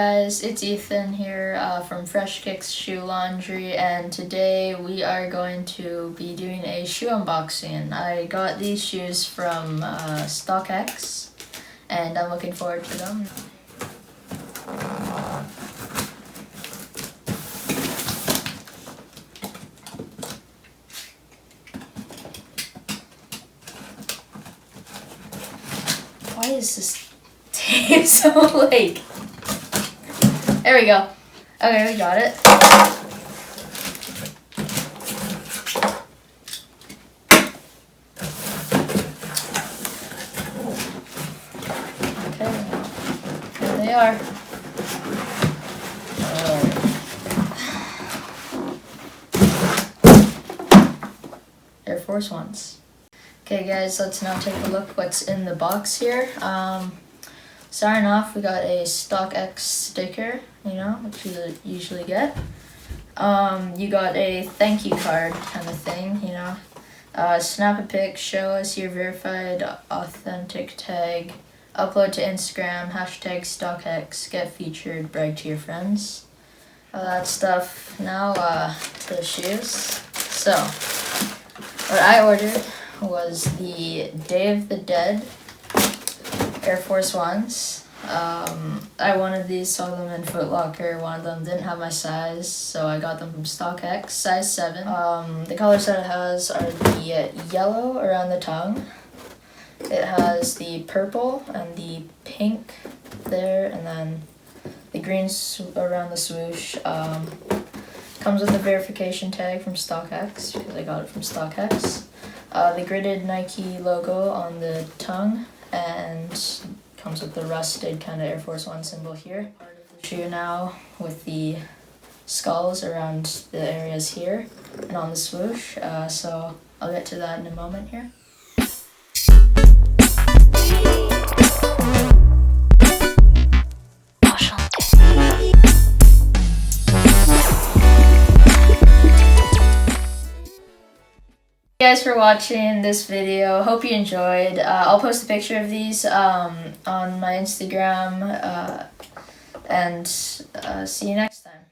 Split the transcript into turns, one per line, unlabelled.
guys, it's Ethan here from Kixx Shoe Laundry, and today we are going to be doing a shoe unboxing. I got these shoes from StockX and I'm looking forward to them. Why is this tape so like... There we go. Okay, we got it. Okay, there they are. Air Force Ones. Okay guys, let's now take a look what's in the box here. Starting off, we got a StockX sticker, which you usually get. You got a thank you card kind of thing, snap a pic, show us your verified authentic tag, upload to Instagram, hashtag StockX, get featured, brag to your friends. All that stuff. Now to the shoes. So, what I ordered was the Day of the Dead Air Force Ones. I wanted these, saw them in Foot Locker. One of them didn't have my size, so I got them from StockX, size 7. The colors that it has are the yellow around the tongue. It has the purple and the pink there, and then the green around the swoosh. Comes with a verification tag from StockX, because I got it from StockX. The gridded Nike logo on the tongue, and comes with the rusted kind of Air Force One symbol here. Part of the shoe now with the skulls around the areas here and on the swoosh. So I'll get to that in a moment here. Thank you guys for watching this video. Hope you enjoyed. I'll post a picture of these on my Instagram, and see you next time.